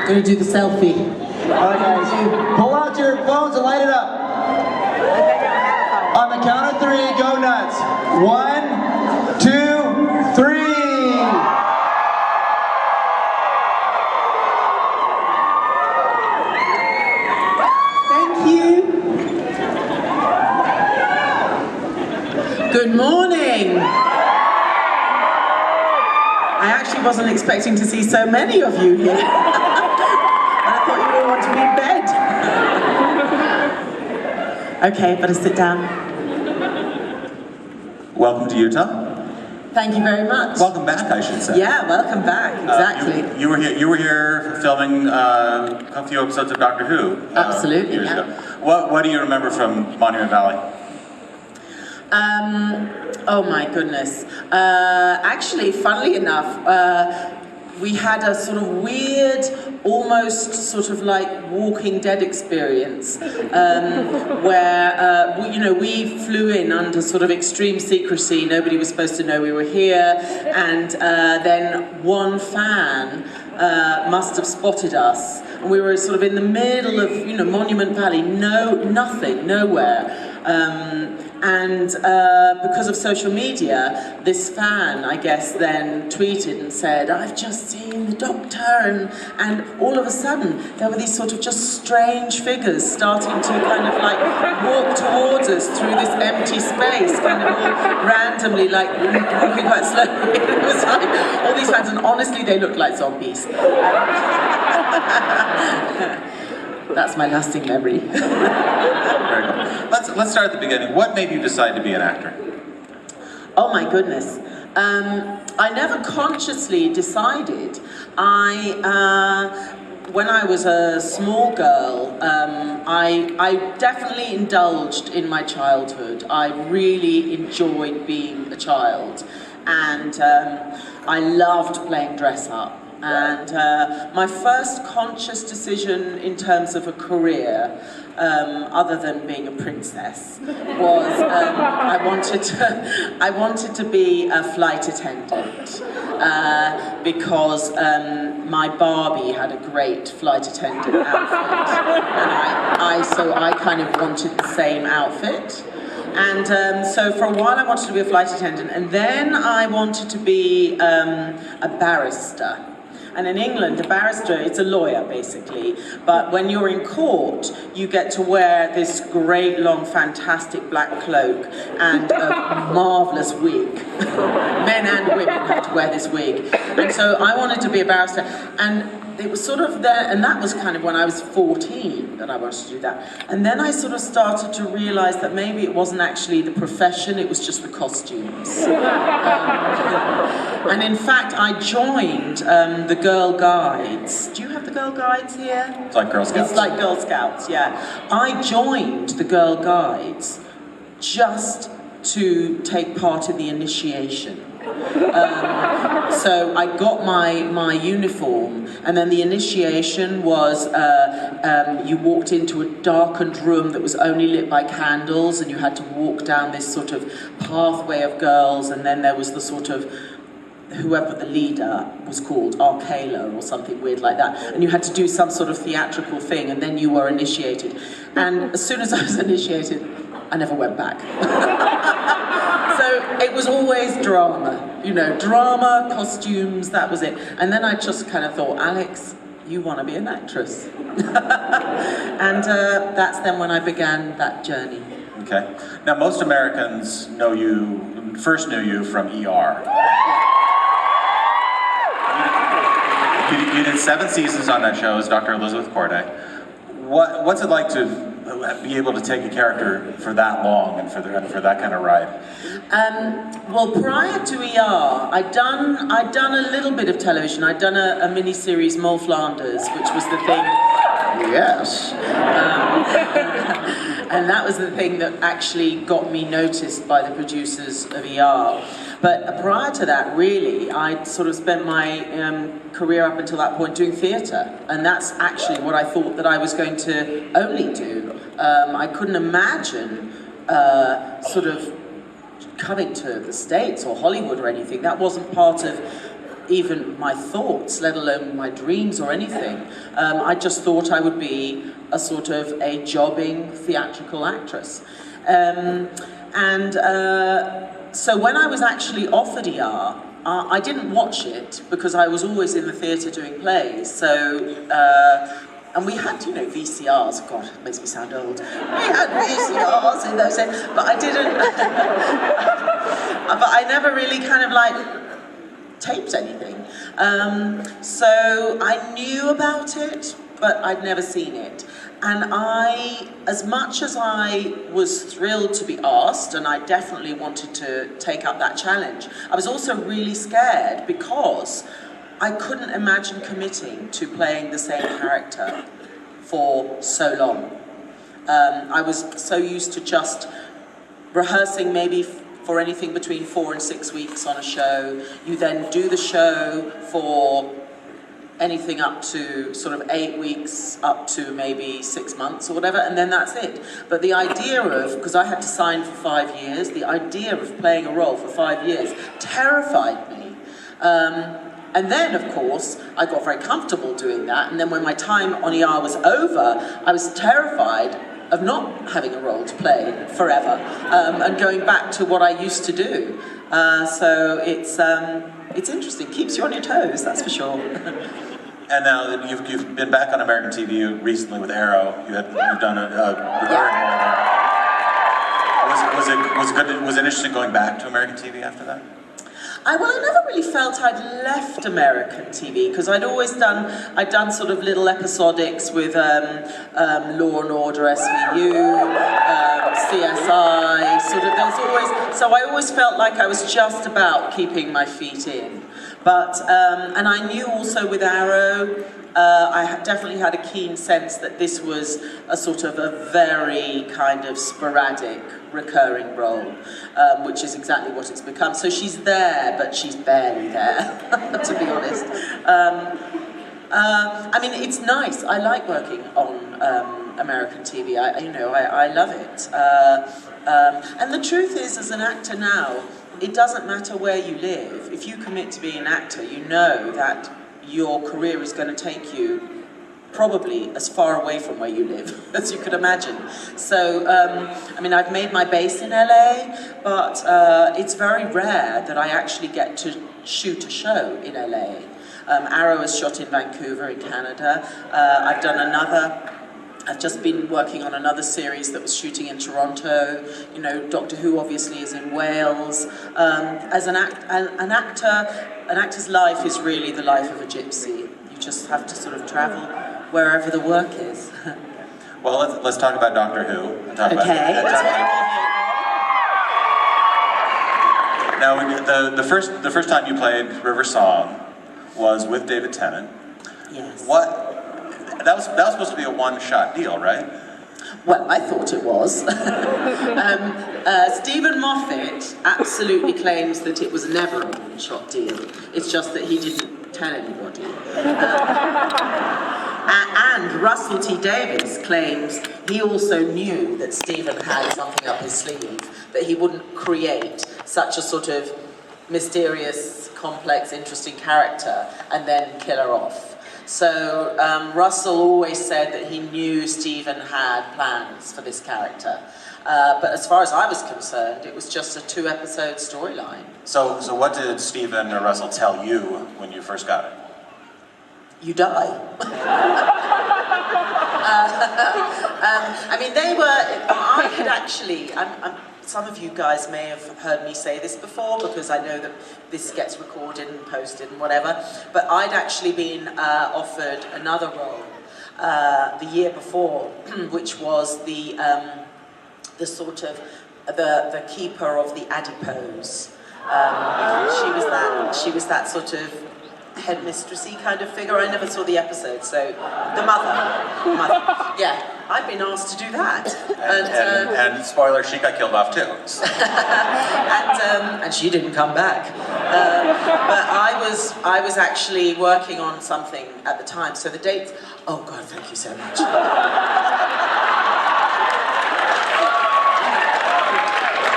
Gonna do the selfie. Alright guys, pull out your phones and light it up. On the count of 3, go nuts. 1, 2, 3. Thank you. Good morning. I actually wasn't expecting to see so many of you here. I thought you all want to be in bed. Okay, better sit down. Welcome to Utah. Thank you very much. Welcome back, I should say. Yeah, welcome back. Exactly. You were here filming a few episodes of Doctor Who. Absolutely. Years Yeah. ago. What do you remember from Monument Valley? Oh my goodness. Actually, funnily enough, we had a sort of weird, almost sort of like Walking Dead experience, where we flew in under sort of extreme secrecy. Nobody was supposed to know we were here, and then one fan must have spotted us, and we were sort of in the middle of Monument Valley, nothing, nowhere. And because of social media, this fan, I guess, then tweeted and said, "I've just seen the Doctor," and all of a sudden there were these sort of just strange figures starting to kind of like walk towards us through this empty space, kind of all randomly, like walking quite slowly. It was like all these fans, and honestly, they looked like zombies. That's my lasting memory. Very good. Let's start at the beginning. What made you decide to be an actor? Oh my goodness. I never consciously decided. When I was a small girl, I definitely indulged in my childhood. I really enjoyed being a child, and I loved playing dress up. And my first conscious decision in terms of a career, other than being a princess, was I wanted to be a flight attendant because my Barbie had a great flight attendant outfit, and so I kind of wanted the same outfit. And so for a while I wanted to be a flight attendant, and then I wanted to be a barrister. And in England, a barrister, it's a lawyer basically, but when you're in court, you get to wear this great, long, fantastic black cloak and a marvellous wig. Men and women have to wear this wig. And so I wanted to be a barrister, and it was sort of there, and that was kind of when I was 14 that I wanted to do that. And then I sort of started to realise that maybe it wasn't actually the profession, it was just the costumes. And in fact, I joined the Girl Guides. Do you have the Girl Guides here? It's like Girl Scouts. It's like Girl Scouts, yeah. I joined the Girl Guides just to take part in the initiation. So I got my uniform, and then the initiation was you walked into a darkened room that was only lit by candles, and you had to walk down this sort of pathway of girls, and then there was the sort of whoever the leader was called, Arcala or something weird like that, and you had to do some sort of theatrical thing, and then you were initiated. And as soon as I was initiated, I never went back. So it was always drama, drama, costumes, that was it. And then I just kind of thought, Alex, you want to be an actress. And that's then when I began that journey. Okay. Now, most Americans first knew you from ER. You did 7 seasons on that show as Dr. Elizabeth Corday. What's it like to be able to take a character for that long and for that kind of ride? Well, prior to ER, I'd done a little bit of television. I'd done a mini-series, Mole Flanders, which was the thing. Yes. And that was the thing that actually got me noticed by the producers of ER. But prior to that, really, I'd sort of spent my career up until that point doing theatre. And that's actually what I thought that I was going to only do. I couldn't imagine sort of coming to the States or Hollywood or anything. That wasn't part of even my thoughts, let alone my dreams or anything. I just thought I would be a sort of a jobbing theatrical actress. So when I was actually offered ER, I didn't watch it because I was always in the theatre doing plays. And we had, VCRs. God, it makes me sound old. We had VCRs in those days, but I didn't. But I never really kind of taped anything. So I knew about it, but I'd never seen it. And as much as I was thrilled to be asked, and I definitely wanted to take up that challenge, I was also really scared because I couldn't imagine committing to playing the same character for so long. I was so used to just rehearsing maybe for anything between 4 and 6 weeks on a show. You then do the show for anything up to sort of 8 weeks, up to maybe 6 months or whatever, and then that's it. But the idea of, because I had to sign for 5 years, the idea of playing a role for 5 years terrified me. And then, of course, I got very comfortable doing that, and then when my time on ER was over, I was terrified of not having a role to play forever, and going back to what I used to do. So it's interesting, keeps you on your toes, that's for sure. And now that you've been back on American TV recently with Arrow, you've done a recurring role there. Was it interesting going back to American TV after that? I never really felt I'd left American TV because I'd done sort of little episodics with Law and Order SVU, CSI, so I always felt like I was just about keeping my feet in. But, and I knew also with Arrow, I definitely had a keen sense that this was a sort of a very kind of sporadic, recurring role, which is exactly what it's become. So she's there, but she's barely there, to be honest. I mean, it's nice. I like working on American TV. I love it. And the truth is, as an actor now, it doesn't matter where you live. If you commit to being an actor, you know that your career is going to take you probably as far away from where you live as you could imagine. So, I mean, I've made my base in LA, but it's very rare that I actually get to shoot a show in LA. Arrow is shot in Vancouver in Canada. I've just been working on another series that was shooting in Toronto. You know, Doctor Who obviously is in Wales. As an actor's life is really the life of a gypsy. You just have to sort of travel wherever the work is. Well, let's talk about Doctor Who. Now, the first time you played River Song was with David Tennant. Yes. That was supposed to be a one-shot deal, right? Well, I thought it was. Stephen Moffat absolutely claims that it was never a one-shot deal. It's just that he didn't tell anybody. And Russell T Davies claims he also knew that Stephen had something up his sleeve, that he wouldn't create such a sort of mysterious, complex, interesting character and then kill her off. So Russell always said that he knew Stephen had plans for this character. But as far as I was concerned, it was just a 2-episode storyline. So what did Stephen or Russell tell you when you first got it? You die. I mean, I had actually, some of you guys may have heard me say this before because I know that this gets recorded and posted and whatever, but I'd actually been offered another role the year before, which was the sort of the keeper of the adipose. She was that sort of headmistressy kind of figure. I never saw the episode, so the mother. Yeah, I'd been asked to do that. And spoiler, she got killed off too. And she didn't come back. But I was actually working on something at the time. So the dates. Oh God, thank you so much.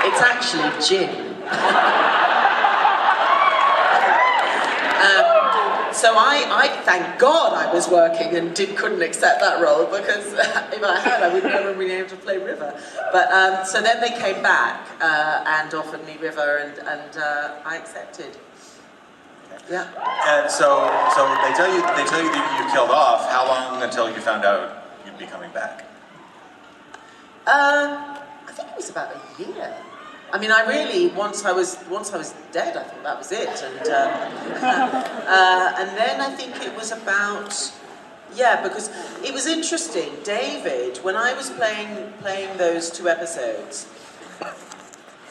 It's actually gin. So I thank God I was working and couldn't accept that role, because if I had, I would never have been able to play River. But so then they came back and offered me River, and I accepted. Yeah. And so they tell you that you killed off. How long until you found out you'd be coming back? I think it was about a year. I mean, I really, once I was dead, I thought that was it, and then I think it was about, yeah, because it was interesting. David, when I was playing those 2 episodes,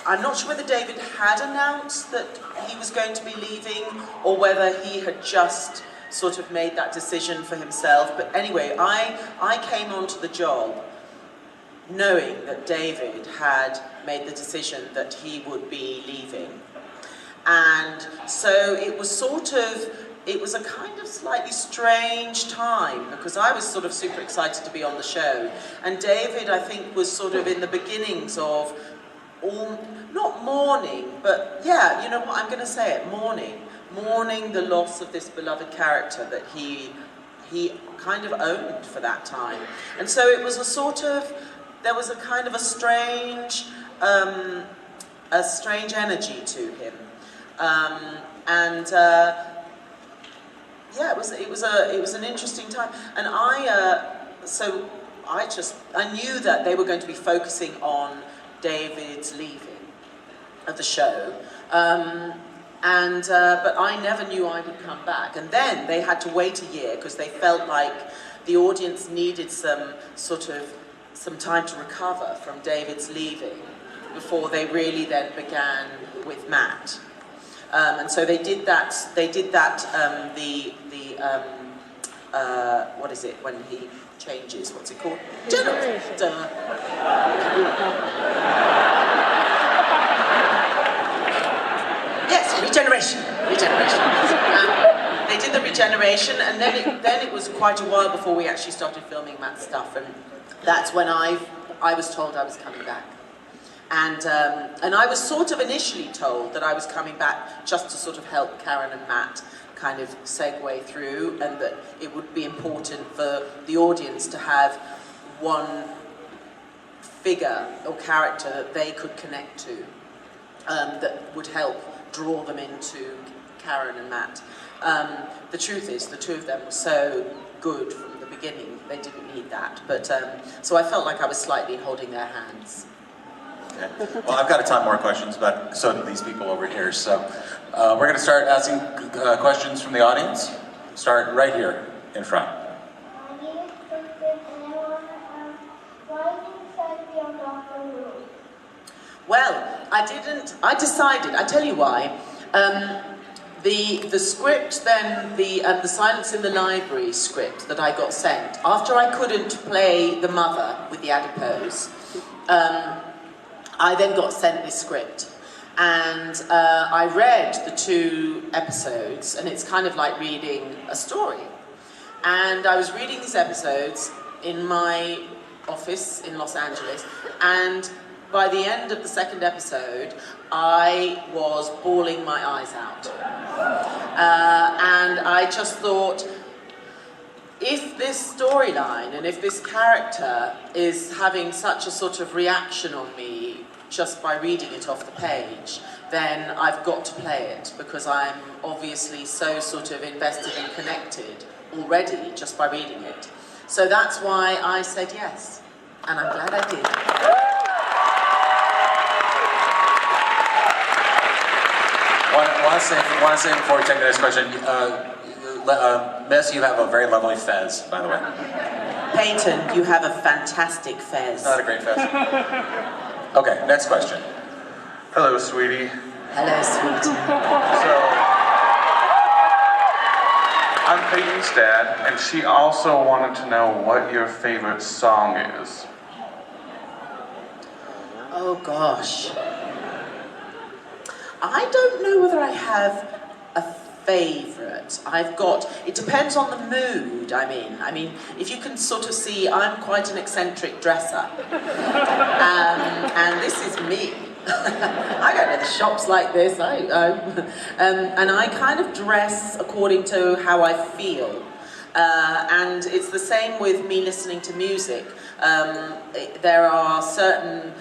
I'm not sure whether David had announced that he was going to be leaving, or whether he had just sort of made that decision for himself. But anyway, I came onto the job knowing that David had made the decision that he would be leaving. And so it was a kind of slightly strange time, because I was sort of super excited to be on the show. And David, I think, was sort of in the beginnings of, not mourning, but yeah, you know what, I'm going to say it, mourning the loss of this beloved character that he kind of owned for that time. And so it was there was a kind of a strange energy to him, yeah, it was an interesting time, and I knew that they were going to be focusing on David's leaving of the show, but I never knew I would come back, and then they had to wait a year because they felt like the audience needed some time to recover from David's leaving before they really then began with Matt. And so they did that. What is it when he changes? What's it called? Generation. Yes, regeneration. They did the regeneration, and then it was quite a while before we actually started filming Matt's stuff, and that's when I was told I was coming back. And I was sort of initially told that I was coming back just to sort of help Karen and Matt kind of segue through, and that it would be important for the audience to have one figure or character that they could connect to, that would help draw them into Karen and Matt. The truth is, the 2 of them were so good from the beginning, they didn't need that. But so I felt like I was slightly holding their hands. Okay. Well, I've got a ton more questions, but so do these people over here. So we're going to start asking questions from the audience. Start right here in front. Well, I decided, I tell you why. The script then, the Silence in the Library script that I got sent, after I couldn't play the mother with the adipose, I then got sent this script. And I read the 2 episodes, and it's kind of like reading a story. And I was reading these episodes in my office in Los Angeles, and by the end of the 2nd episode, I was bawling my eyes out. And I just thought, if this storyline and if this character is having such a sort of reaction on me just by reading it off the page, then I've got to play it, because I'm obviously so sort of invested and connected already just by reading it. So that's why I said yes, and I'm glad I did. I want to say before we take the next question, Miss, you have a very lovely fez, by the way. Peyton, you have a fantastic fez. Not a great fez. Okay, next question. Hello, sweetie. Hello, sweetie. So, I'm Peyton's dad, and she also wanted to know what your favorite song is. Oh gosh. I don't know whether I have a favourite. It depends on the mood, I mean, if you can sort of see, I'm quite an eccentric dresser. And this is me. I go to the shop's like this, and I kind of dress according to how I feel. And it's the same with me listening to music. There are certain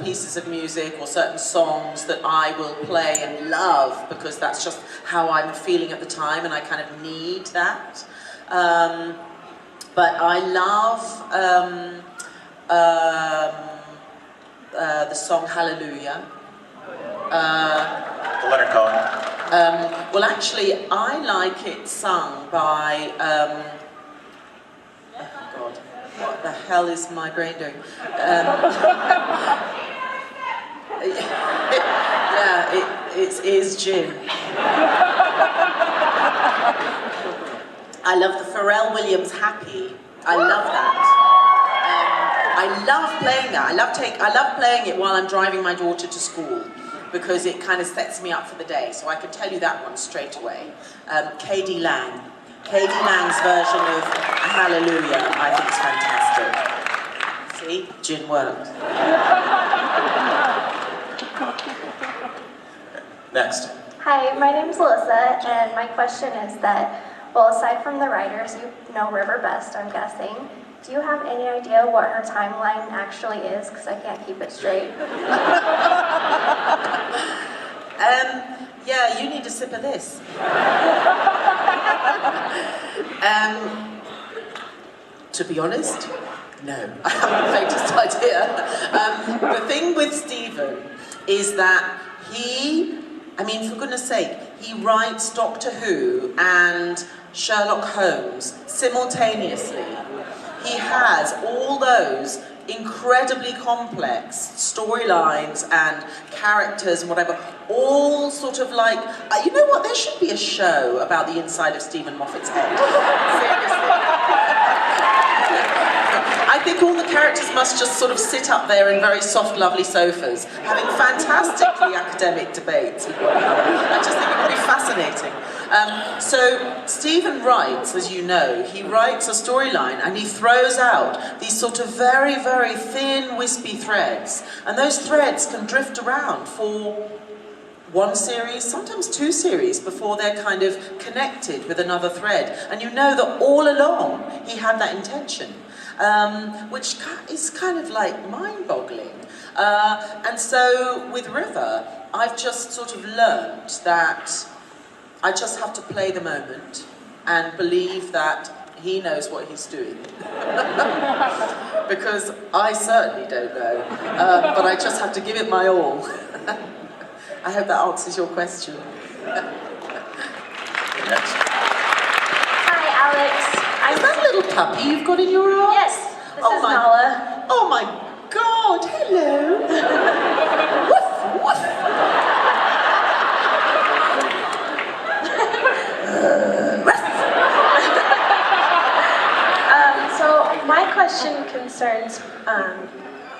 pieces of music or certain songs that I will play and love because that's just how I'm feeling at the time, and I kind of need that. But I love the song Hallelujah. The Leonard Cohen. Well, actually, I like it sung by, oh God, what the hell is my brain doing? Yeah, it is Jim. I love the Pharrell Williams Happy. I love that. I love playing that. I love playing it while I'm driving my daughter to school, because it kind of sets me up for the day. So I can tell you that one straight away. K.D. Lang. K.D. Lang's version of Hallelujah, I think is fantastic. See? Gin worked. Next. Hi, my name's Alyssa, and my question is that, well, aside from the writers, you know River best, I'm guessing. Do you have any idea what her timeline actually is? Because I can't keep it straight. Yeah, you need a sip of this. To be honest, no, I haven't the faintest idea. The thing with Stephen is that I mean, for goodness sake, he writes Doctor Who and Sherlock Holmes simultaneously. He has all those incredibly complex storylines and characters and whatever, all sort of like, you know what, there should be a show about the inside of Stephen Moffat's head. Seriously. I think all the characters must just sort of sit up there in very soft, lovely sofas, having fantastically academic debates with one another. I just think it would be fascinating. So Stephen writes, as you know, he writes a storyline and he throws out these sort of very, very thin, wispy threads. And those threads can drift around for one series, sometimes two series, before they're kind of connected with another thread. And you know that all along he had that intention, which is kind of like mind-boggling. And so with River, I've just sort of learned that I just have to play the moment and believe that he knows what he's doing. Because I certainly don't know, but I just have to give it my all. I hope that answers your question. Next. Hi, Alex. Is that little puppy you've got in your arms? Yes, this is Nala. Oh my God, hello. Woof, woof. So my question concerns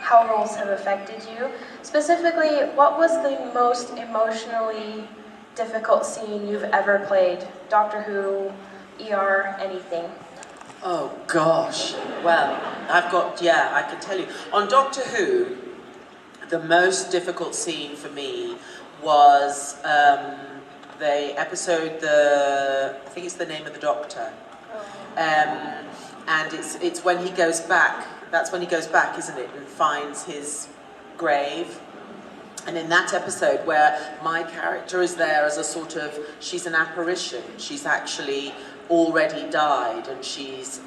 how roles have affected you. Specifically, what was the most emotionally difficult scene you've ever played? Doctor Who, ER, anything? Oh gosh, well, I can tell you. On Doctor Who, the most difficult scene for me was the episode, I think it's The Name of the Doctor. And it's when he goes back, that's when he goes back, isn't it, and finds his grave. And in that episode where my character is there as a sort of, she's an apparition, she's actually already died and she's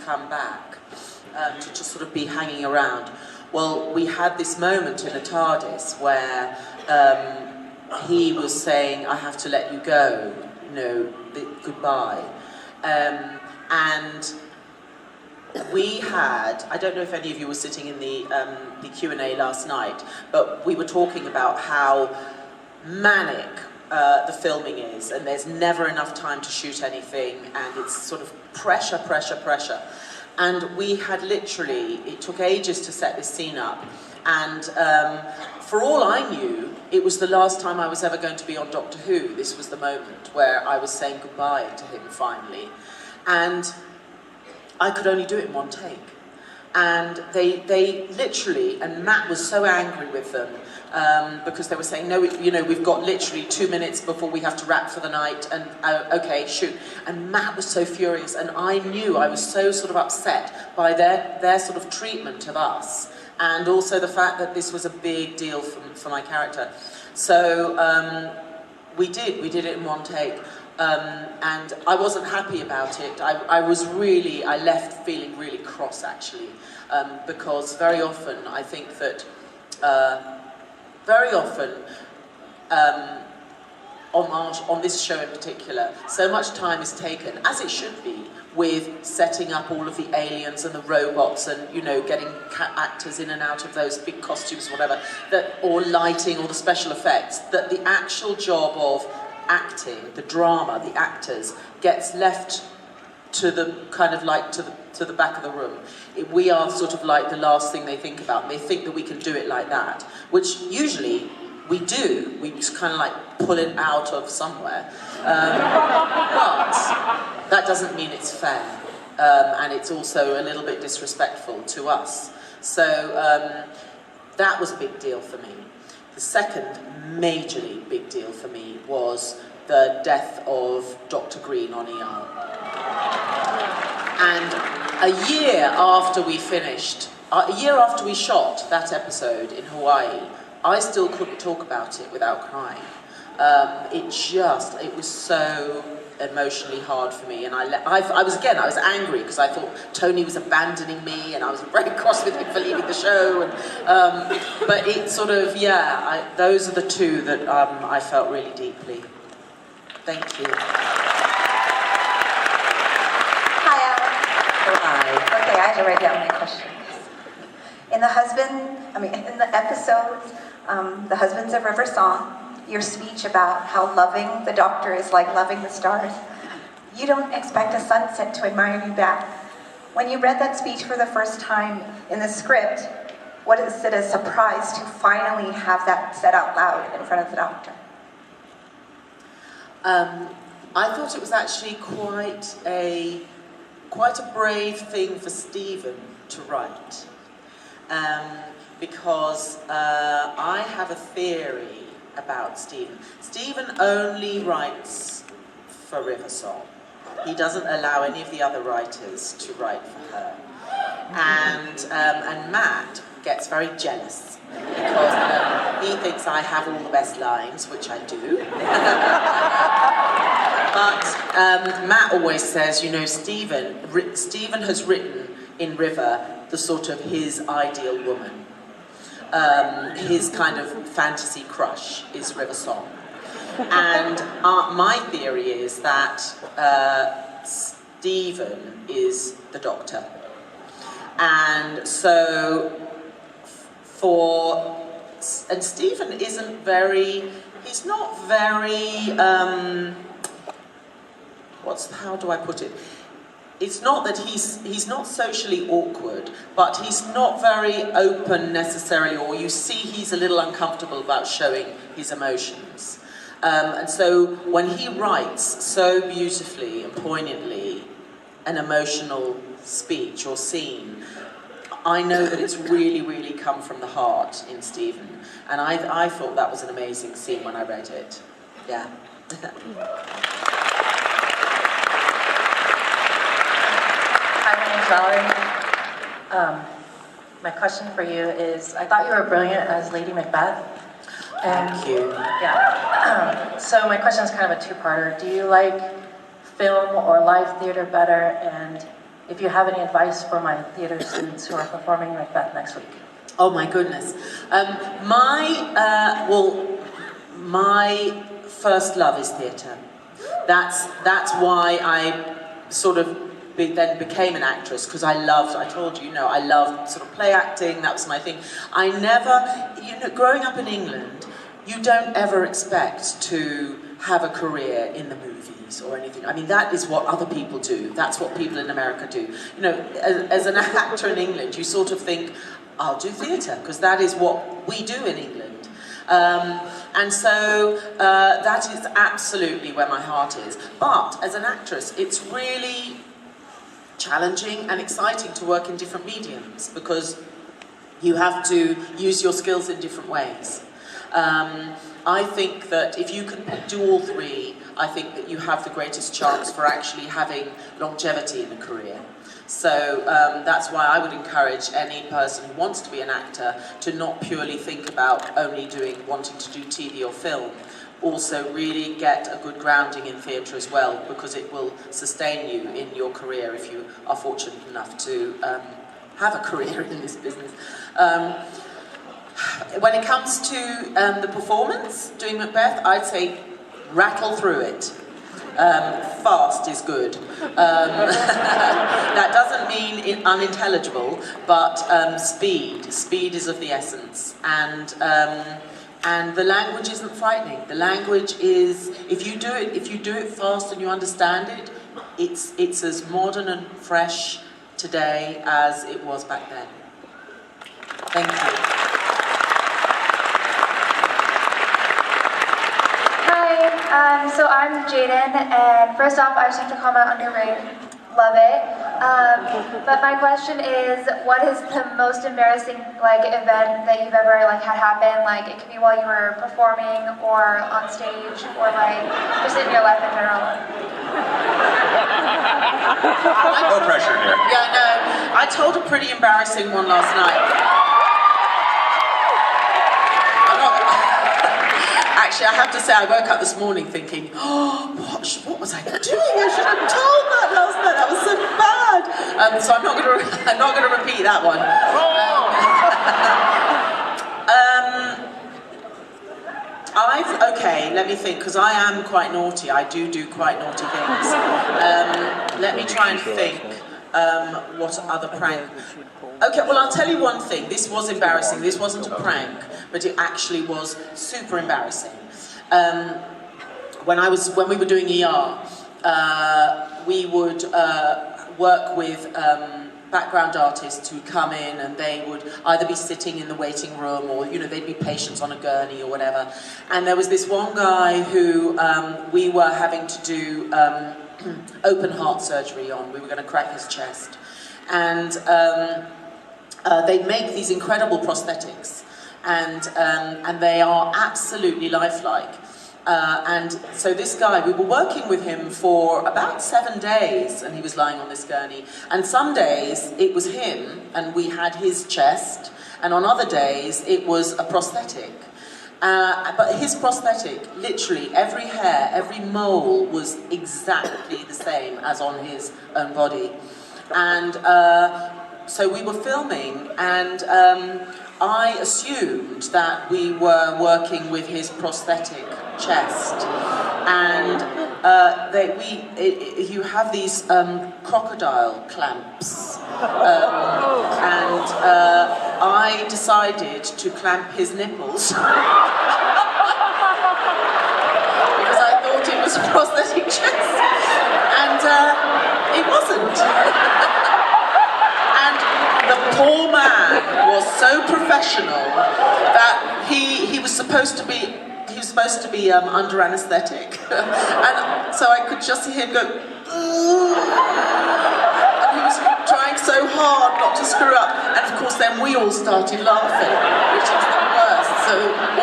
come back to just sort of be hanging around. Well, we had this moment in the Tardis where he was saying, I have to let you go, goodbye. And we had, I don't know if any of you were sitting in the Q&A last night, but we were talking about how manic the filming is, and there's never enough time to shoot anything, and it's sort of pressure. And we had literally, it took ages to set this scene up, and for all I knew, it was the last time I was ever going to be on Doctor Who. This was the moment where I was saying goodbye to him finally. And I could only do it in one take. And they literally, and Matt was so angry with them, because they were saying, no, we've got literally 2 minutes before we have to wrap for the night, and okay, shoot. And Matt was so furious, and I knew I was so sort of upset by their sort of treatment of us, and also the fact that this was a big deal for my character. So we did it in one take. And I wasn't happy about it. I left feeling really cross, actually, because very often I think that on this show in particular, so much time is taken, as it should be, with setting up all of the aliens and the robots and, getting actors in and out of those big costumes, whatever, or lighting or the special effects, that the actual job of acting, the drama, the actors, gets left to the kind of like to the back of the room. We are sort of like the last thing they think about. They think that we can do it like that, which usually we do. We just kind of like pull it out of somewhere. But that doesn't mean it's fair. And it's also a little bit disrespectful to us. So that was a big deal for me. The second majorly big deal for me was the death of Dr. Green on ER. And a year after we shot that episode in Hawaii, I still couldn't talk about it without crying. It was so emotionally hard for me, and I was angry because I thought Tony was abandoning me, and I was very cross with him for leaving the show. And but it sort of, those are the two that I felt really deeply. Thank you. Hi, Alan. Hi. Okay, I had to write down my questions. In the episodes, The Husbands of River Song, your speech about how loving the doctor is like loving the stars, you don't expect a sunset to admire you back. When you read that speech for the first time in the script, what is it a surprise to finally have that said out loud in front of the doctor? I thought it was actually quite a brave thing for Stephen to write, because I have a theory about Stephen. Stephen only writes for River Song. He doesn't allow any of the other writers to write for her. And Matt gets very jealous because he thinks I have all the best lines, which I do. But Matt always says, Stephen has written in River the sort of his ideal woman. His kind of fantasy crush is River Song. And my theory is that Stephen is the doctor. And so Stephen he's not very, how do I put it? It's not that he's not socially awkward, but he's not very open necessarily, or you see he's a little uncomfortable about showing his emotions. And so when he writes so beautifully and poignantly an emotional speech or scene, I know that it's really, really come from the heart in Stephen. And I thought that was an amazing scene when I read it. Yeah. Hi, my name's Valerie. My question for you is, I thought you were brilliant as Lady Macbeth. Thank you. Yeah. So my question is kind of a two-parter. Do you like film or live theater better? And if you have any advice for my theater students who are performing Macbeth next week. Oh my goodness. My first love is theatre. That's why I sort of then became an actress, because I told you, I loved sort of play acting, that was my thing. I never, growing up in England, you don't ever expect to have a career in the movies or anything. I mean, that is what other people do. That's what people in America do. As an actor in England, you sort of think, I'll do theatre, because that is what we do in England. And so that is absolutely where my heart is. But as an actress, it's really challenging and exciting to work in different mediums because you have to use your skills in different ways. I think that if you can do all three, I think that you have the greatest chance for actually having longevity in a career. So that's why I would encourage any person who wants to be an actor to not purely think about only wanting to do TV or film. Also really get a good grounding in theatre as well, because it will sustain you in your career if you are fortunate enough to have a career in this business. When it comes to the performance, doing Macbeth, I'd say rattle through it. Fast is good. That doesn't mean unintelligible, but speed. Speed is of the essence. And the language isn't frightening. The language is, if you do it fast and you understand it, it's as modern and fresh today as it was back then. Thank you. Hi, so I'm Jaden, and first off, I just have to comment on your ring. Love it. But my question is, what is the most embarrassing event that you've ever had happen? It could be while you were performing, or on stage, or just in your life in general. No pressure here. Yeah, no. I told a pretty embarrassing one last night. Actually, I have to say, I woke up this morning thinking, oh, what was I doing? I should have told that last night. That was so bad. So I'm not going to repeat that one. Okay, let me think, because I am quite naughty. I do quite naughty things. Let me try and think what other prank. Okay, well, I'll tell you one thing. This was embarrassing. This wasn't a prank, but it actually was super embarrassing. When we were doing ER, we would work with background artists who'd come in, and they would either be sitting in the waiting room, or they'd be patients on a gurney or whatever. And there was this one guy who we were having to do open heart surgery on. We were going to crack his chest, and they make these incredible prosthetics, and they are absolutely lifelike. And so this guy, we were working with him for about 7 days, and he was lying on this gurney. And some days it was him, and we had his chest, and on other days it was a prosthetic. But his prosthetic, literally every hair, every mole was exactly the same as on his own body. And so we were filming, and I assumed that we were working with his prosthetic chest, and you have these crocodile clamps, and I decided to clamp his nipples because I thought it was a prosthetic chest, and it wasn't. The poor man was so professional that he was supposed to be under anaesthetic, and so I could just hear him go, ooh, and he was trying so hard not to screw up, and of course then we all started laughing, which is the worst. So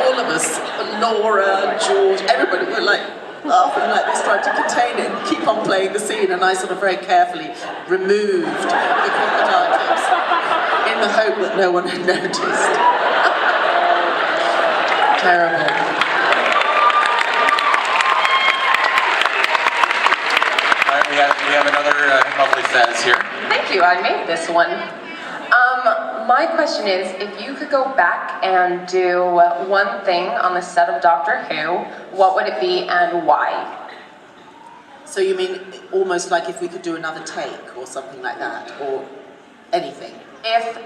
all of us, Laura, George, everybody were laughing like this, trying to contain it and keep on playing the scene, and I sort of very carefully removed the crocodile clips in the hope that no one had noticed. Terrible. All right, we have another lovely status here. Thank you, I made this one. My question is, if you could go back and do one thing on the set of Doctor Who, what would it be and why? So you mean almost like if we could do another take or something like that, or anything? If,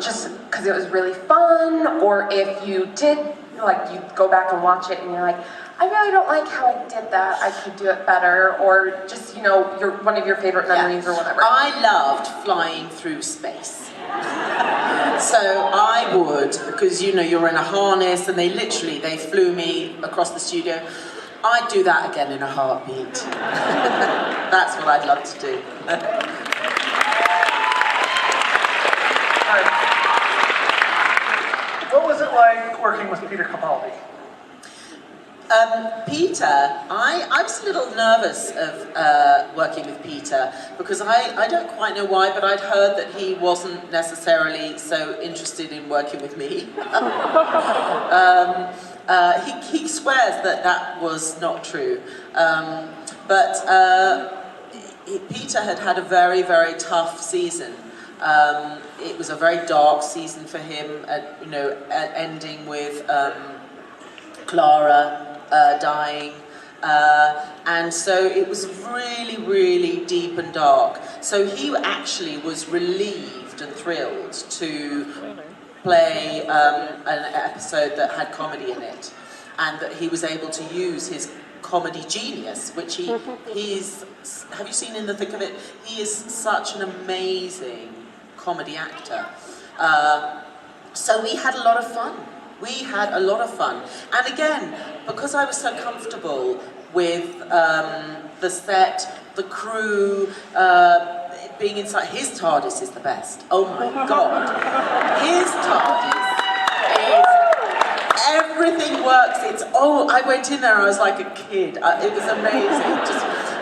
just because it was really fun, or if you did, you go back and watch it and you're like, I really don't like how I did that, I could do it better, or just, one of your favorite memories or whatever. I loved flying through space. So I would, because you're in a harness, and they flew me across the studio. I'd do that again in a heartbeat. That's what I'd love to do. What was it like working with Peter Capaldi? Peter, I was a little nervous of working with Peter because I don't quite know why, but I'd heard that he wasn't necessarily so interested in working with me. He swears that that was not true. Peter had a very, very tough season. It was a very dark season for him, ending with Clara dying, and so it was really, really deep and dark. So he actually was relieved and thrilled to play an episode that had comedy in it, and that he was able to use his comedy genius, which he's, have you seen In the Thick of It? He is such an amazing comedy actor. So we had a lot of fun. We had a lot of fun. And again, because I was so comfortable with the set, the crew, being inside, his Tardis is the best. Oh my God. His Tardis is, everything works. I went in there, I was like a kid. It was amazing.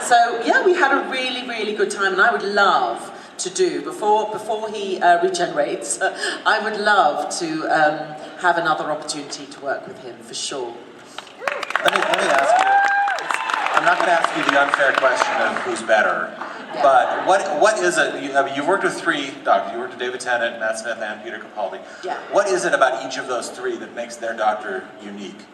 So yeah, we had a really, really good time, and I would love to do, before he regenerates, I would love to have another opportunity to work with him, for sure. Let me ask you, I'm not going to ask you the unfair question of who's better, but what is it, you've worked with three doctors, you worked with David Tennant, Matt Smith, and Peter Capaldi. Yeah. What is it about each of those three that makes their doctor unique?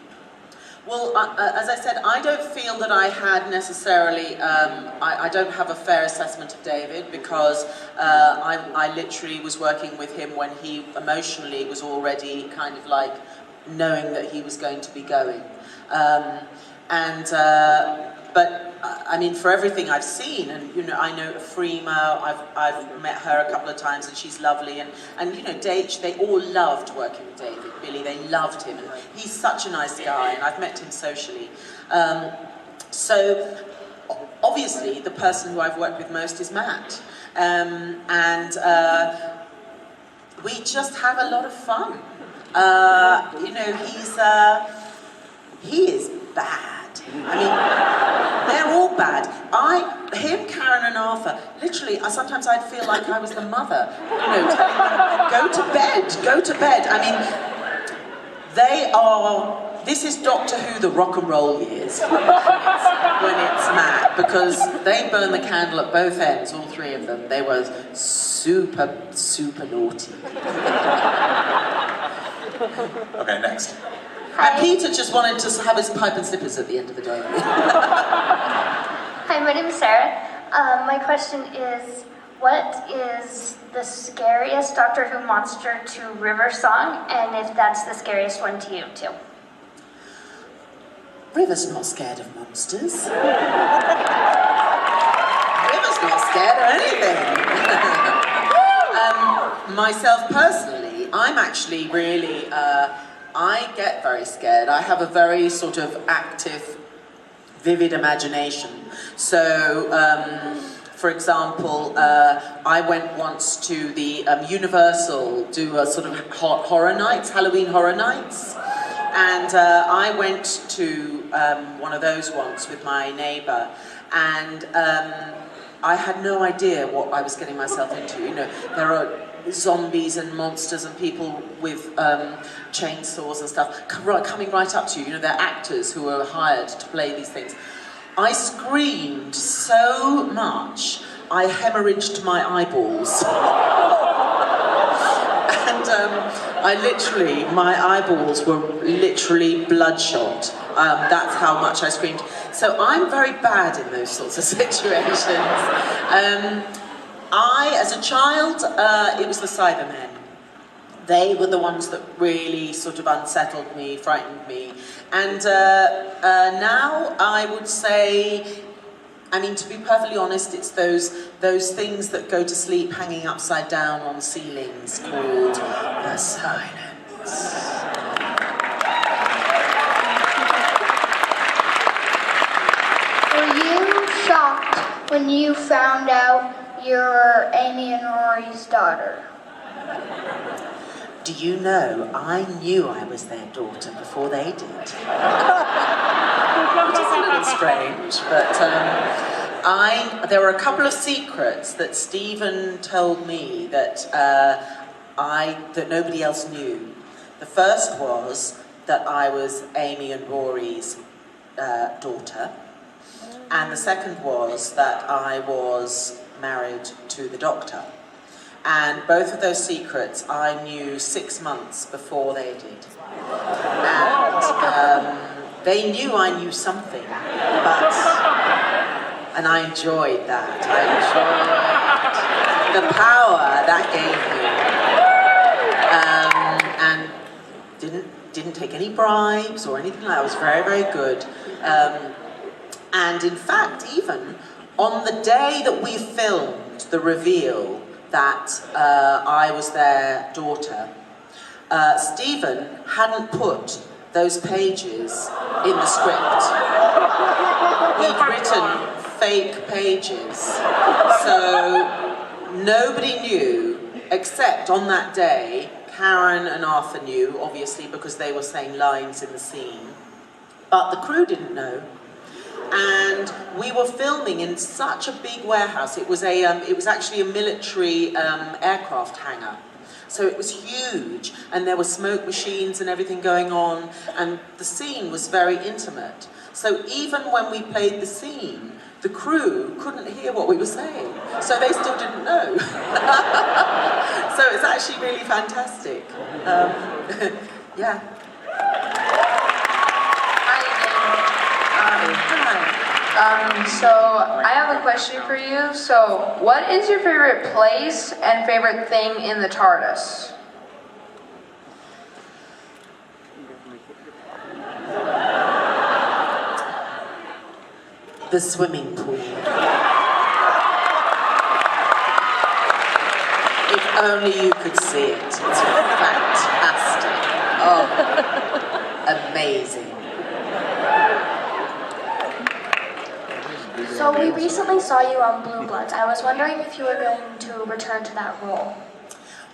Well, as I said, I don't feel that I had necessarily, I don't have a fair assessment of David, because I literally was working with him when he emotionally was already kind of like knowing that he was going to be going. But I mean, for everything I've seen, and I know Freema, I've met her a couple of times, and she's lovely, and Deitch, they all loved working with David. Billy, they loved him, and he's such a nice guy, and I've met him socially. So obviously, the person who I've worked with most is Matt, we just have a lot of fun. He is bad. I mean, they're all bad. Him, Karen and Arthur, literally, sometimes I'd feel like I was the mother, telling them, go to bed. I mean, this is Doctor Who, the rock and roll years, when it's Matt, because they burn the candle at both ends, all three of them. They were super, super naughty. Okay, next. And Peter just wanted to have his pipe and slippers at the end of the day. Hi, my name is Sarah. My question is, what is the scariest Doctor Who monster to River Song, and if that's the scariest one to you, too? River's not scared of monsters. River's not scared of anything. Myself personally, I'm actually really, I get very scared. I have a very sort of active, vivid imagination. So, for example, I went once to the Universal, do a sort of horror nights, Halloween horror nights. And I went to one of those once with my neighbour, and I had no idea what I was getting myself into. There are zombies and monsters and people with chainsaws and stuff coming right up to you. They're actors who are hired to play these things. I screamed so much, I hemorrhaged my eyeballs. And my eyeballs were literally bloodshot. That's how much I screamed. So I'm very bad in those sorts of situations. As a child, it was the Cybermen. They were the ones that really sort of unsettled me, frightened me. And now I would say, I mean, to be perfectly honest, it's those things that go to sleep hanging upside down on ceilings called the silence. Were you shocked when you found out you're Amy and Rory's daughter? do you know, I knew I was their daughter before they did. Which is a little strange, but there were a couple of secrets that Stephen told me that that nobody else knew. The first was that I was Amy and Rory's daughter, and the second was that I was married to the Doctor. And both of those secrets I knew 6 months before they did. And they knew I knew something, and I enjoyed that. I enjoyed the power that gave me. And didn't take any bribes or anything like that. It was very, very good. And in fact, even on the day that we filmed the reveal that I was their daughter, Stephen hadn't put those pages in the script. He'd written fake pages. So nobody knew, except on that day, Karen and Arthur knew, obviously, because they were saying lines in the scene. But the crew didn't know. And we were filming in such a big warehouse. It was actually a military aircraft hangar. So it was huge, and there were smoke machines and everything going on, and the scene was very intimate. So even when we played the scene, the crew couldn't hear what we were saying, so they still didn't know. So it's actually really fantastic. Yeah. So I have a question for you. So what is your favorite place and favorite thing in the Tardis? The swimming pool. If only you could see it. It's fantastic. Oh, amazing. So we recently saw you on Blue Bloods. I was wondering if you were going to return to that role.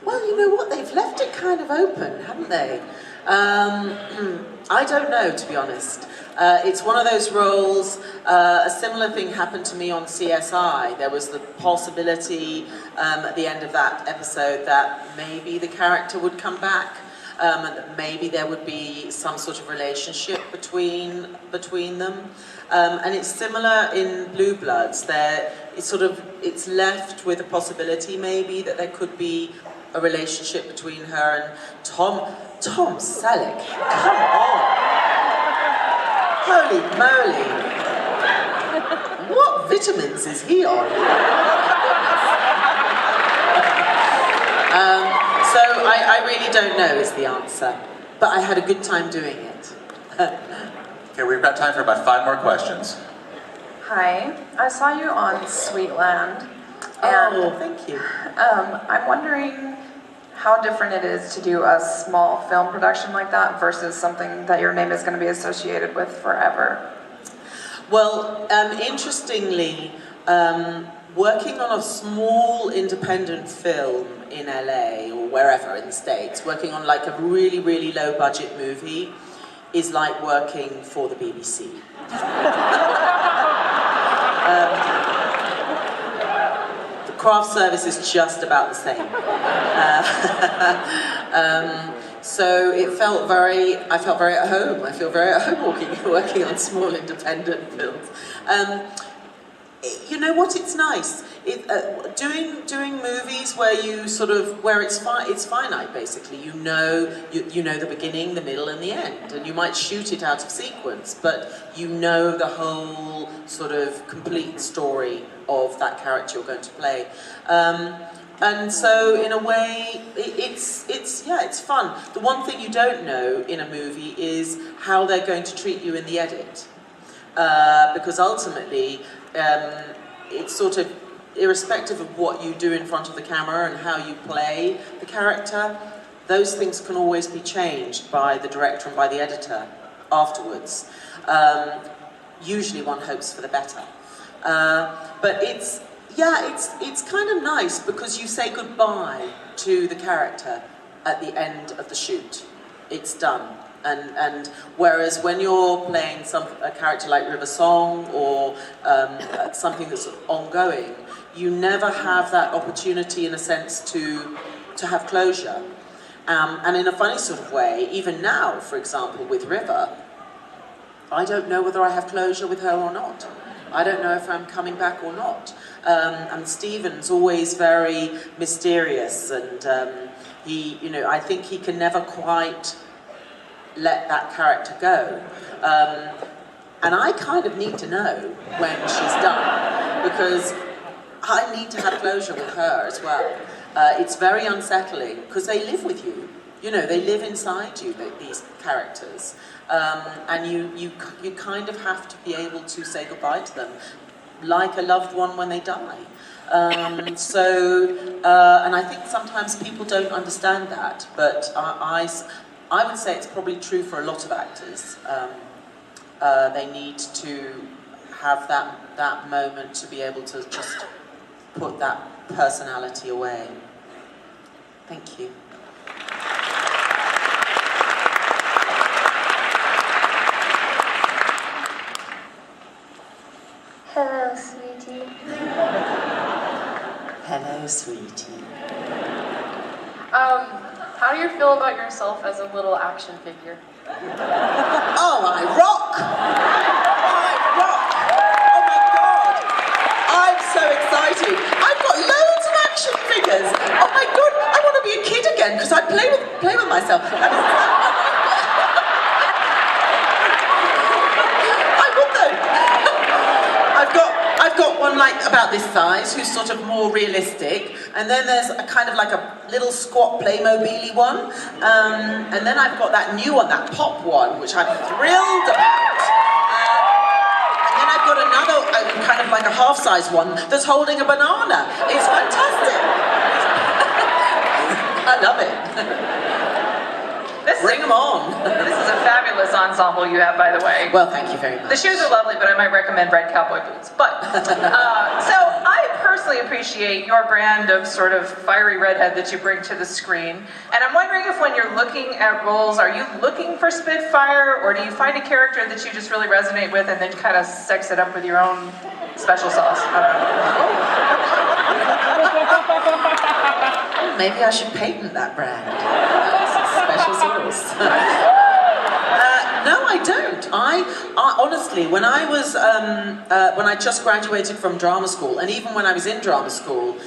Well, you know what? They've left it kind of open, haven't they? I don't know, to be honest. It's one of those roles. A similar thing happened to me on CSI. There was the possibility at the end of that episode that maybe the character would come back, and that maybe there would be some sort of relationship between them. And it's similar in Blue Bloods. It's left with a possibility maybe that there could be a relationship between her and Tom Selleck. Come on! Holy moly! What vitamins is he on? So I really don't know is the answer, but I had a good time doing it. Okay, we've got time for about 5 more questions. Hi, I saw you on Sweetland. Oh, thank you. I'm wondering how different it is to do a small film production like that versus something that your name is going to be associated with forever. Well, interestingly, working on a small independent film in LA or wherever in the States, working on like a really, really low budget movie is like working for the BBC. The craft service is just about the same. So I felt very at home. I feel very at home working on small independent films. You know what? It's nice. Doing movies where it's finite basically. You know the beginning, the middle, and the end, and you might shoot it out of sequence, but you know the whole sort of complete story of that character you're going to play. And so in a way, it's fun. The one thing you don't know in a movie is how they're going to treat you in the edit, because ultimately it's sort of irrespective of what you do in front of the camera and how you play the character, those things can always be changed by the director and by the editor afterwards. Usually one hopes for the better. But it's kind of nice because you say goodbye to the character at the end of the shoot. It's done. And whereas when you're playing a character like River Song or something that's ongoing, you never have that opportunity, in a sense, to have closure. And in a funny sort of way, even now, for example, with River, I don't know whether I have closure with her or not. I don't know if I'm coming back or not. And Stephen's always very mysterious, and I think he can never quite let that character go. And I kind of need to know when she's done, because I need to have closure with her as well. It's very unsettling, because they live with you. They live inside you, these characters. And you kind of have to be able to say goodbye to them, like a loved one when they die. And I think sometimes people don't understand that, but I would say it's probably true for a lot of actors. They need to have that moment to be able to just put that personality away. Thank you. Hello, sweetie. Hello, sweetie. How do you feel about yourself as a little action figure? Oh, I rock! I rock! Oh my God! I'm so excited. I've got loads of action figures. Oh my God! I want to be a kid again, because I play with myself. I would though. I've got one like about this size, who's sort of more realistic, and then there's a kind of like a little squat Playmobil-y one, and then I've got that new one, that pop one, which I'm thrilled about. And then I've got another kind of like a half-size one that's holding a banana. It's fantastic. I love it. Bring them on. This is a fabulous ensemble you have, by the way. Well, thank you very much. The shoes are lovely, but I might recommend red cowboy boots. But, so I personally appreciate your brand of sort of fiery redhead that you bring to the screen. And I'm wondering if when you're looking at roles, are you looking for Spitfire, or do you find a character that you just really resonate with and then kind of sex it up with your own special sauce? I don't know. Maybe I should patent that brand. Special sauce. No, I don't. I honestly, when I was, when I just graduated from drama school, and even when I was in drama school,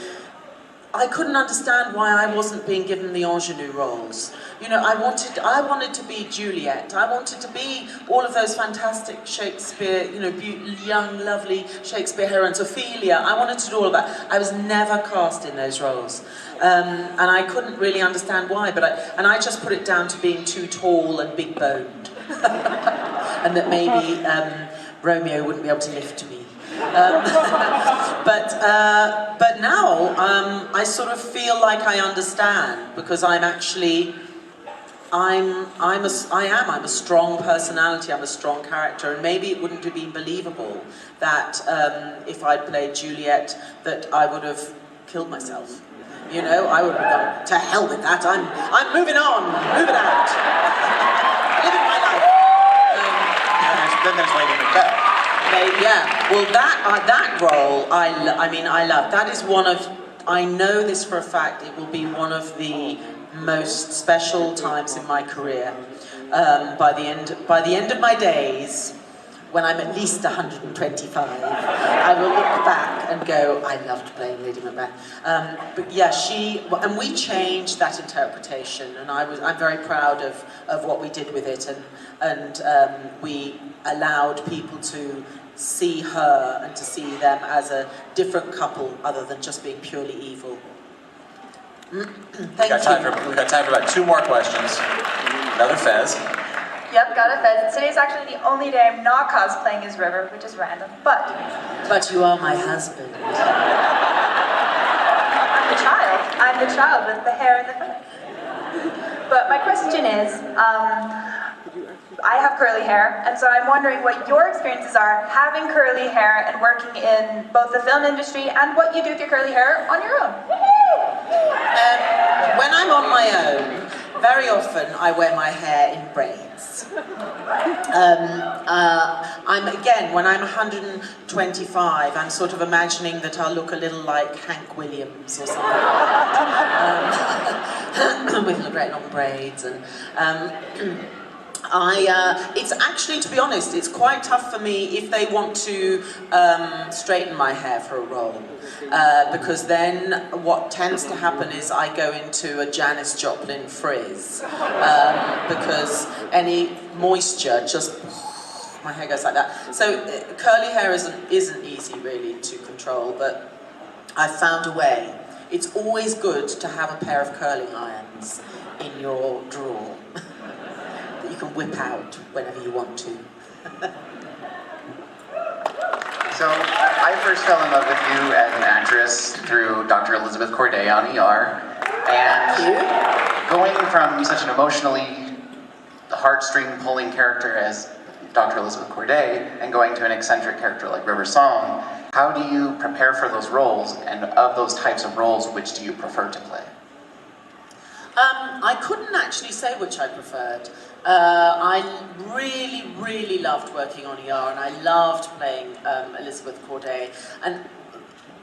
I couldn't understand why I wasn't being given the ingenue roles. I wanted to be Juliet. I wanted to be all of those fantastic Shakespeare, young, lovely Shakespeare heroines, Ophelia. I wanted to do all of that. I was never cast in those roles. And I couldn't really understand why, and I just put it down to being too tall and big-boned. And that maybe Romeo wouldn't be able to lift me. But now I sort of feel like I understand, because I'm a strong personality, I'm a strong character, and maybe it wouldn't have been believable that if I'd played Juliet, that I would have killed myself. I would have gone, to hell with that, I'm moving on, moving out, living my life. Then there's Lady Macbeth. Yeah, well that role, I love. That is one of, I know this for a fact, it will be one of the most special times in my career. By the end of my days, when I'm at least 125, I will look back and go, I loved playing Lady Macbeth. But yeah, and we changed that interpretation, and I'm very proud of what we did with it, and we allowed people to see her and to see them as a different couple other than just being purely evil. Thank you. We've got time for about 2 more questions. Another Fez. Yep, got a Fez. Today's actually the only day I'm not cosplaying as River, which is random, but you are my husband. I'm the child with the hair and the fur. But my question is, I have curly hair, and so I'm wondering what your experiences are having curly hair and working in both the film industry, and what you do with your curly hair on your own. When I'm on my own, very often I wear my hair in braids. When I'm 125, I'm sort of imagining that I'll look a little like Hank Williams or something like that, with great long braids. And it's actually, to be honest, it's quite tough for me if they want to straighten my hair for a role. Because then what tends to happen is I go into a Janis Joplin frizz. Because any moisture just, my hair goes like that. So curly hair isn't easy really to control, but I found a way. It's always good to have a pair of curling irons in your drawer that you can whip out whenever you want to. So, I first fell in love with you as an actress through Dr. Elizabeth Corday on ER. And going from such an emotionally heartstring-pulling character as Dr. Elizabeth Corday and going to an eccentric character like River Song, how do you prepare for those roles? And of those types of roles, which do you prefer to play? I couldn't actually say which I preferred. I really loved working on ER, and I loved playing Elizabeth Corday. And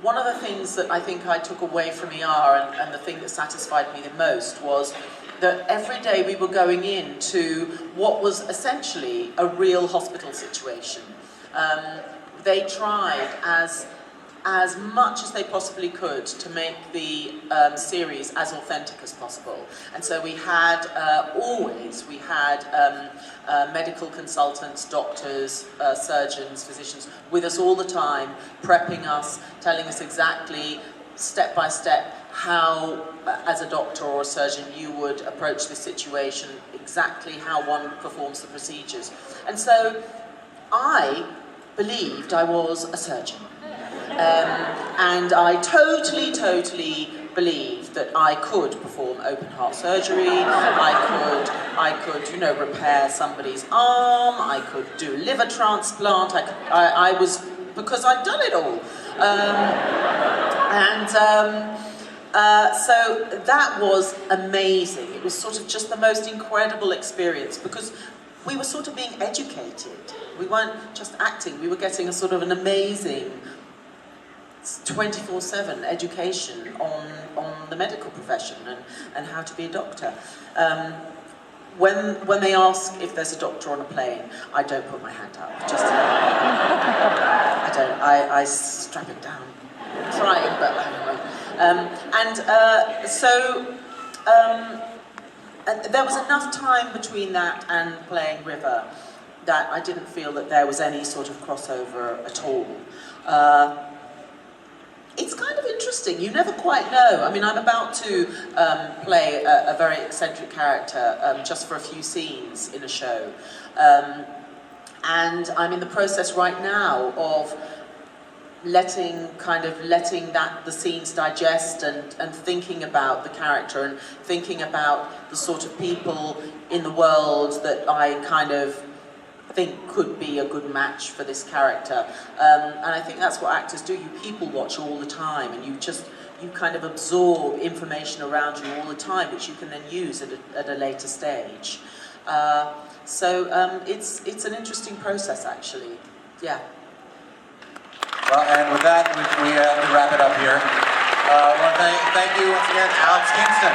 one of the things that I think I took away from ER, and the thing that satisfied me the most, was that every day we were going into what was essentially a real hospital situation. They tried as much as they possibly could to make the series as authentic as possible. And so we had medical consultants, doctors, surgeons, physicians with us all the time, prepping us, telling us exactly, step by step, how, as a doctor or a surgeon, you would approach this situation, exactly how one performs the procedures. And so I believed I was a surgeon. And I totally believed that I could perform open heart surgery, I could, repair somebody's arm, I could do liver transplant, I was, because I'd done it all. So that was amazing. It was sort of just the most incredible experience, because we were sort of being educated. We weren't just acting, we were getting a sort of an amazing 24/7 education on the medical profession and how to be a doctor. When they ask if there's a doctor on a plane, I don't put my hand up. Just I don't. I strap it down. I'm trying, but I don't know. There was enough time between that and playing River that I didn't feel that there was any sort of crossover at all. It's kind of interesting, you never quite know. I mean, I'm about to play a very eccentric character just for a few scenes in a show. And I'm in the process right now of letting the scenes digest and thinking about the character and thinking about the sort of people in the world that I kind of think could be a good match for this character. And I think that's what actors do. You people watch all the time, and you kind of absorb information around you all the time, which you can then use at a later stage. So it's an interesting process, actually. Yeah. Well, and with that, we have to wrap it up here. I want to thank you once again, Alex Kingston.